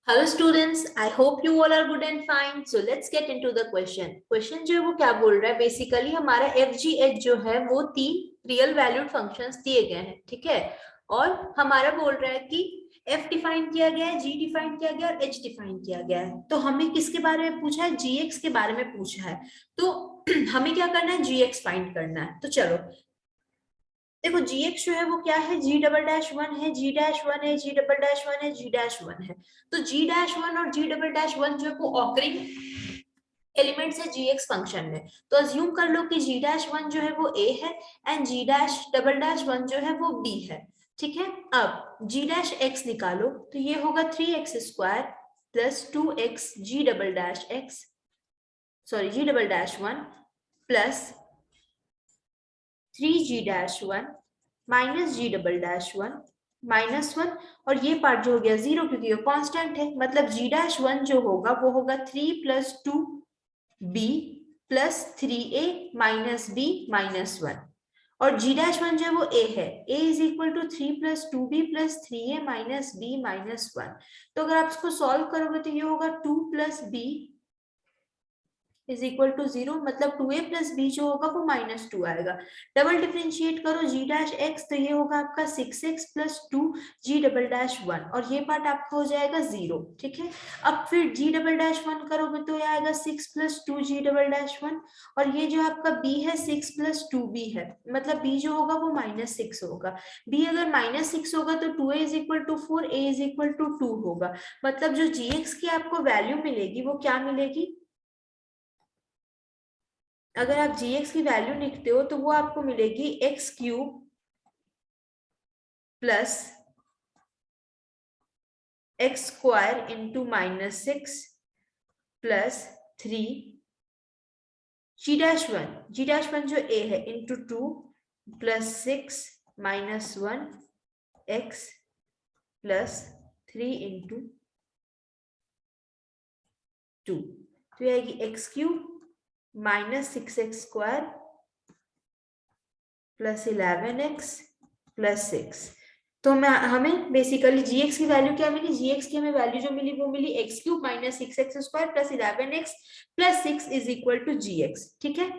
Hello students, I hope you all are good and fine. So let's get into the question. Question जो है वो क्या बोल रहा है, बेसिकली हमारा FGH जो है वो 3 रियल वैल्यूड फंक्शंस दिए गए हैं, ठीक है। और हमारा बोल रहा है कि F डिफाइन किया गया है, G डिफाइन किया गया है और H डिफाइन किया गया है। तो हमें किसके बारे में पूछा है? GX के बारे में पूछा है। तो हमें क्या करना है? GX फाइंड करना है। तो चलो देखो, GX जो है वो क्या है? G डबल डैश वन है, G डैश वन है, G डबल डैश वन है, G डैश वन है। तो G डैश वन और G डबल डैश वन जो है वो ऑकरिंग एलिमेंट्स है GX फंक्शन में। तो अज्यूम कर लो कि G डैश वन जो है वो A है and G dash double dash one जो है वो B है, ठीक है। अब G डैश X निकालो तो ये होगा 3x square plus 2x G double dash X, sorry G double dash one plus 3G dash one minus G double dash one minus one, और ये पार्ट जो हो गया जीरो क्योंकि ये कांस्टेंट है। मतलब G डैश वन जो होगा वो होगा 3 plus 2B plus 3A minus B minus one, और G डैश वन जो है वो A है, A is equal to 3 plus 2B plus 3A minus B minus one. तो अगर आप इसको सॉल्व करोगे तो ये होगा 2 plus B is equal to 0, मतलब 2a प्लस b जो होगा वो माइनस 2 आएगा। डबल डिफरेंशिएट करो g डैश x तो ये होगा आपका 6x plus 2 g double dash one, और ये पार्ट आपका हो जाएगा 0, ठीक है। अब फिर g डबल डैश वन करोगे तो ये आएगा 6 plus 2 g double dash one, और ये जो आपका b है 6 प्लस 2b है, मतलब b जो होगा वो माइनस 6 होगा। b अगर माइनस 6 होगा तो 2a is equal to 4, a is equal to 2 होगा। मतलब जो gx की आपको वैल्यू मिलेगी वो क्या मिलेगी? अगर आप gx की वैल्यू लिखते हो तो वो आपको मिलेगी x cube plus x square into minus 6 plus 3 जी डैश वन जो a है into 2 plus 6 minus 1 x plus 3 into 2, तो ये आएगी x cube minus 6x square plus 11x plus 6। तो हमें बेसिकली gx की वैल्यू क्या मिली? gx की हमें वैल्यू जो मिली वो मिली x cube minus 6x square plus 11x plus 6 is equal to gx, ठीक है।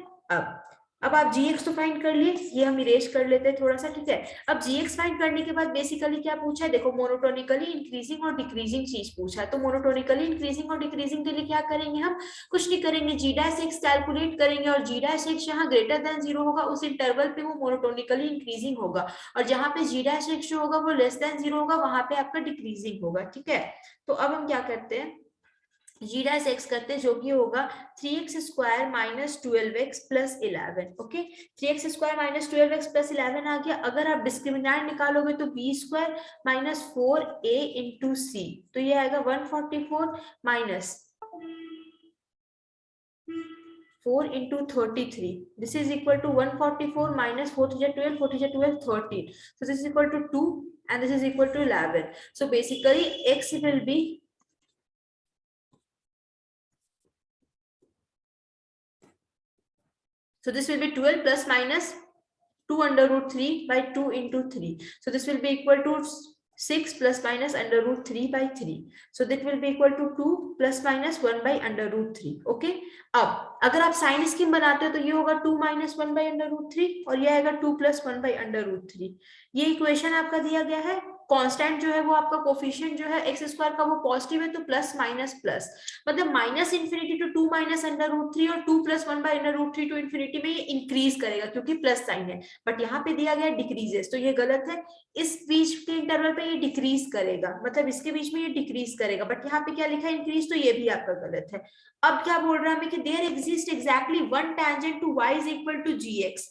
अब आप gx तो फाइंड कर लिए, ये हम इरेज कर लेते हैं थोड़ा सा, ठीक है। अब gx फाइंड करने के बाद बेसिकली क्या पूछा है? देखो, मोनोटोनिकली इंक्रीजिंग और डिक्रीजिंग चीज पूछा है। तो मोनोटोनिकली इंक्रीजिंग और डिक्रीजिंग के लिए क्या करेंगे? हम कुछ नहीं करेंगे, जी डैश एक्स कैलकुलेट करेंगे, और जी डैश एक्स जहां ग्रेटर देन 0 होगा उस इंटरवल पे वो मोनोटोनिकली इंक्रीजिंग होगा, और जहां पे जी डैश एक्स जो होगा वो लेस देन 0 होगा वहां पे आपका डिक्रीजिंग होगा, ठीक है। तो अब हम क्या करते हैं, जी डैश एक्स करते हैं जो कि होगा 3x square minus 12x plus 11, okay. 3x square minus 12x plus 11 आ गया। अगर आप डिस्क्रिमिनेंट निकालोगे तो b square minus 4a into c, तो ये आएगा 144 minus 4 into 33. This is equal to 144 minus 4 to 12, 4 to 12, 13. So this is equal to 2 and this is equal to 11. So basically x will be so this will be 12 plus minus 2 under root 3 by 2 into 3. So this will be equal to 6 plus minus under root 3 by 3. So that will be equal to 2 plus minus 1 by under root 3. Okay. अब अगर आप sign scheme बनाते हो तो ये होगा 2 minus 1 by under root 3, और ये आएगा 2 प्लस 1 बाई अंडर रूट 3। ये इक्वेशन आपका दिया गया है। कांस्टेंट जो है वो आपका कोफिशिएंट जो है एक्स स्क्वायर का वो पॉजिटिव है, तो प्लस माइनस प्लस, मतलब minus infinity to 2 minus under root 3 और 2 plus 1 by under root 3 to infinity में ये इंक्रीज करेगा क्योंकि प्लस साइन है, बट यहाँ पे दिया गया डिक्रीजेस, तो ये गलत है। इस बीच के इंटरवल पे ये डिक्रीज करेगा, मतलब इसके बीच में ये डिक्रीज करेगा, बट यहाँ पे क्या लिखा है इंक्रीज, तो ये भी आपका गलत है। अब क्या बोल रहा है हमें कि there exist exactly one tangent to y is equal to gx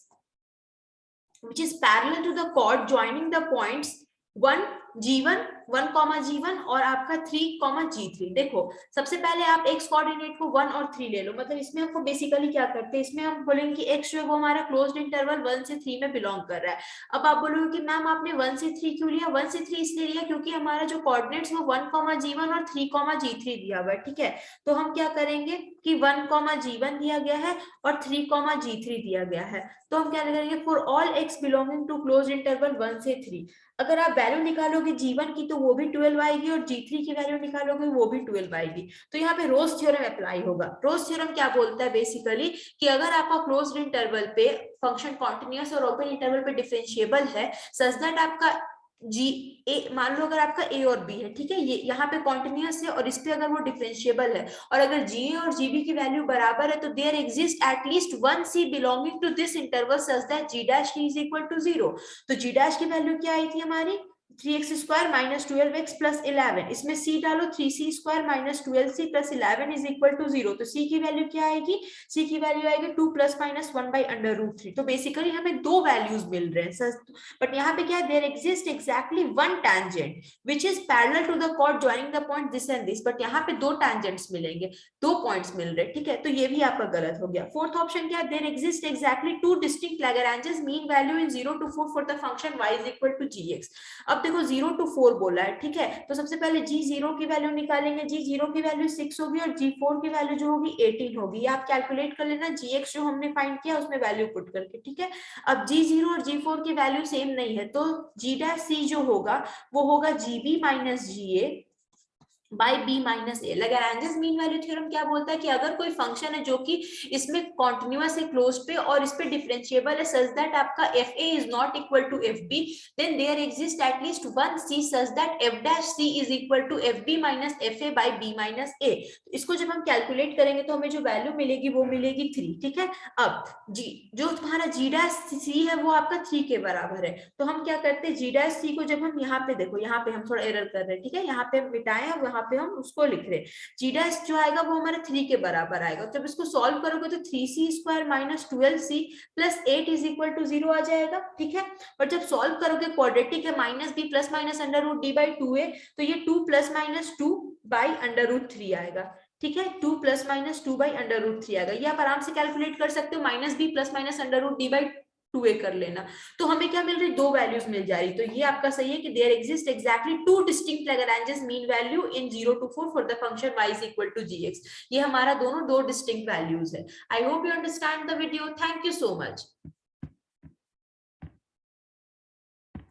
which is parallel to the chord joining the points 1 g1 1 comma g1 और आपका 3 कॉमा g3। देखो, सबसे पहले आप x कोऑर्डिनेट को 1 और 3 ले लो, मतलब इसमें हमको बेसिकली क्या करते हैं, इसमें हम बोलेंगे कि x जो है वो हमारा क्लोज्ड इंटरवल 1 से 3 में बिलोंग कर रहा है। अब आप बोलोगे कि मैम आपने 1 से 3 क्यों लिया? 1 से 3 इसलिए लिया क्योंकि हमारा जो कोऑर्डिनेट्स वो 1 कॉमा g1 और 3 कॉमा g3 दिया हुआ है, ठीक है। तो हम क्या करेंगे कि 1 कॉमा g1 दिया गया है और 3 कॉमा g3 दिया गया है, तो हम क्या करेंगे for all x belonging to closed interval 1 से 3। अगर आप वैल्यू निकालोगे g1 की तो तो वो भी 12 आएगी, और G3 की वैल्यू निकालोगे वो भी 12 आएगी। तो यहाँ पे रोज थ्योरम अप्लाई होगा। रोज थ्योरम क्या बोलता है बेसिकली कि अगर आपका क्लोज्ड इंटरवल पे फंक्शन कॉन्टिन्यूअस और ओपन इंटरवल पे डिफरेंशिएबल है सच दैट आपका जी ए, मान लो अगर आपका ए और बी है, ठीक है, ये यहाँ पे कॉन्टिन्यूअस है और इस पे अगर वो डिफरेंशिएबल है, और अगर जी ए और जी बी की वैल्यू बराबर है, तो there exist at least one c belonging to this interval such that g dash t is equal to 0। तो जी डैश की वैल्यू क्या आई थी हमारी 3x square minus 12x plus 11, इसमें c डालो 3c square minus 12c plus 11 is equal to 0। तो c की value क्या आएगी, c की वैल्यू आएगी 2 plus minus 1 by under root 3। तो बेसिकली हमें दो वैल्यूज मिल रहे हैं, बट यहाँ पे क्या है, there exist exactly one tangent which is parallel to the chord joining the point this and this, but यहाँ पे दो टैंजेंट्स मिलेंगे, दो पॉइंट्स मिल रहे हैं, ठीक है, तो ये भी आपका गलत हो गया। फोर्थ ऑप्शन क्या है, there exist exactly two distinct Lagrange's mean value in 0 to 4 for the function y is equal to gx। अब देखो 0 to 4 बोला है, ठीक है, तो सबसे पहले G0 की वैल्यू निकालेंगे, G0 की वैल्यू 6 होगी और G4 की वैल्यू जो होगी 18 होगी। ये आप कैलकुलेट कर लेना Gx जो हमने फाइंड किया उसमें वैल्यू पुट करके, ठीक है। अब G0 और G4 की वैल्यू सेम नहीं है, तो G' जो होगा वो होगा GB minus GA by b minus a. Lagrange's mean value theorem क्या बोलता है कि अगर कोई फंक्शन है जो कि इसमें कॉन्टिन्यूअस है क्लोज पे और इस पे डिफरेंशिएबल है सच दैट आपका f a is not equal to f b, then there exist at least one c such that f dash c is equal to f b minus f a by b minus a. इसको जब हम calculate करेंगे तो हमें जो value मिलेगी वो मिलेगी 3, ठीक है। अब जी जो तुम्हारा जी डैश सी है वो आपका 3 के बराबर है, तो हम क्या करते हैं जी डैश सी को जब हम यहाँ पे देखो, यहाँ पे हम थोड़ा एरर कर रहे हैं, ठीक है, यहाँ पे मिटाएं और यहाँ पे हम उसको लिख रहे हैं, जी डैश जो आएगा वो हमारा 3 के बराबर आएगा। जब इसको सॉल्व करोगे तो 3c square minus 12c plus 8 is equal to 0 आ जाएगा, ठीक है। और जब सॉल्व करोगे क्वाड्रेटिक है, minus b plus minus under root d by 2a, तो ये 2 plus minus 2 by under root 3 आएगा, ठीक है, 2 plus minus 2 by under root 3 आएगा। ये आप आराम से कैलकुलेट कर सकते हो, minus b plus minus under root d by 2a कर लेना। तो हमें क्या मिल रही, दो वैल्यूज मिल जा रही। तो ये आपका सही है कि there exist exactly two distinct Lagrange's mean value in 0 to 4 for the function y is equal to gx। ये हमारा दोनों दो डिस्टिंक्ट वैल्यूज है। I hope you understand the video. Thank you so much.